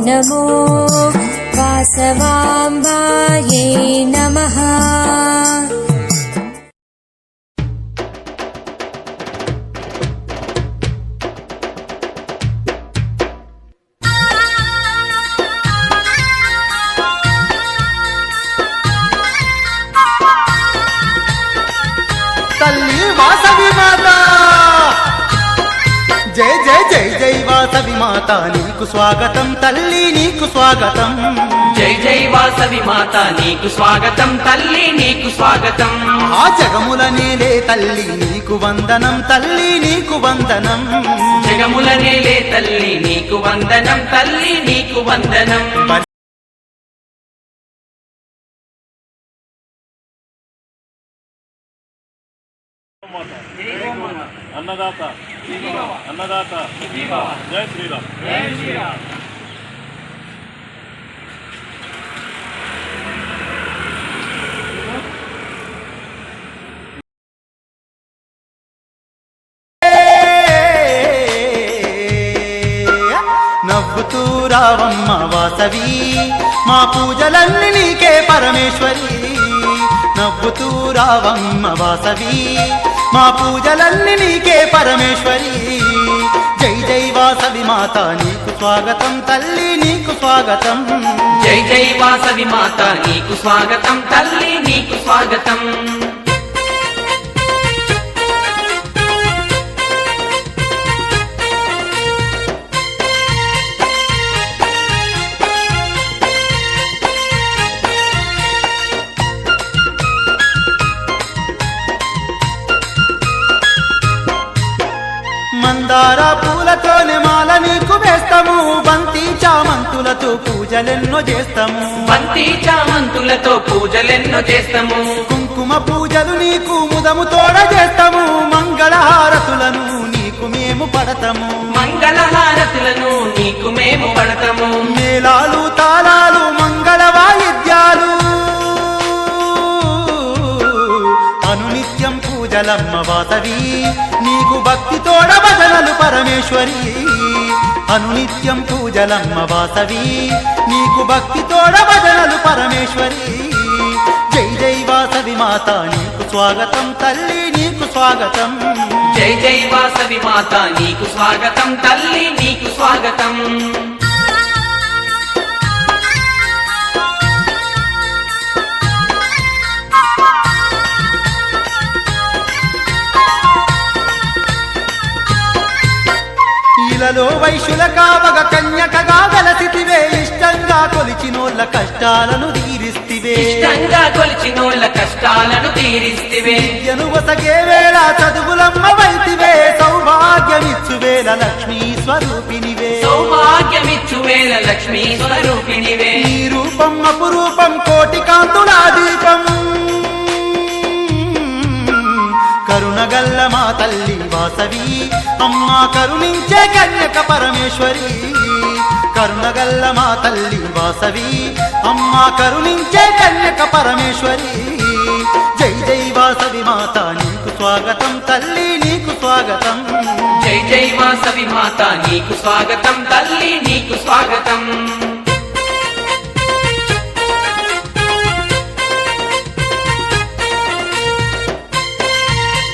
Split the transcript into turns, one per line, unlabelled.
नमो वासवाम्बायै नमः।
तल्ली वासवी माता जय जय जय जय वासवी माता नीकु स्वागतं तल्ली नीकु स्वागतं
जय जय वासवी माता नीकु स्वागतं तल्ली नीकु स्वागतं
आ जगमुल नेले तल्ली नीकु वंदनं तल्ली नीकु वंदनं
जगमुल नेले तल्ली नीकु वंदनं तल्ली नीकु वंदनं
अन्नदाता अन्नदाता जय श्रीराम जय श्रीराम।
నవ్వుతూ రావమ్మ వాసవి మా పూజలన్నీ నీకే పరమేశ్వరి నవ్వుతూ రావమ్మ వాసవి మా పూజలన్నీ నీకే పరమేశ్వరి జై జై వాసవి మాత నీకు స్వాగతం తల్లి నీకు స్వాగతం
जय जय वासवी माता नीकु स्वागतं तल्ली नीकु स्वागतं
మందార పూలతోనే మాల నీకు వేస్తాము బంతి చామంతులతో పూజలెన్నో చేస్తాము
బంతి చామంతులతో పూజలెన్నో చేస్తాము
కుంకుమ పూజలు నీకు ముదము తోడ చేస్తాము మంగళహారతులను నీకు మేము పడతాము
మంగళహారతులను నీకు మేము పడతాము
మేళాలు తాళాలు మంగళ వాయిద్యాలు అనునిత్యం పూజలమ్మ వాసవి నీకు భక్తి తోడ భజనలు పరమేశ్వరి అనునిత్యం పూజలమ్మ వాసవి నీకు భక్తి తోడ భజనలు పరమేశ్వరి జై జై వాసవి మాత నీకు స్వాగతం తల్లి నీకు స్వాగతం
जय जय वासवी माता नीकु स्वागतं तल्ली नीकु स्वागतं
ఇలలో వైశ్యుల కావగ కన్యకగా గలసితివే ఇష్టంగా కొలిచినోళ్ళ కష్టాలను తీరిస్తివే
ఇష్టంగా కొలిచినోళ్ళ కష్టాలను తీరిస్తివే
విద్యను వసగే వేళ చదువులమ్మ వైతివే సౌభాగ్యమిచ్చువేళ లక్ష్మీ స్వరూపినివే
సౌభాగ్యమిచ్చువేళ లక్ష్మీ స్వరూపిణివే
నీ రూపం అపురూపం కోటి కాంతులా దీపం కరుణగల్ల మా తల్లి వాసవి అమ్మ కరుణించే కన్యక పరమేశ్వరి కరుణగల్ల మా తల్లి వాసవి అమ్మ కరుణించే కన్యక పరమేశ్వరి జై జై వాసవి మాత నీకు స్వాగతం తల్లి నీకు స్వాగతం
జై జై వాసవి మాత నీకు స్వాగతం తల్లి నీకు స్వాగతం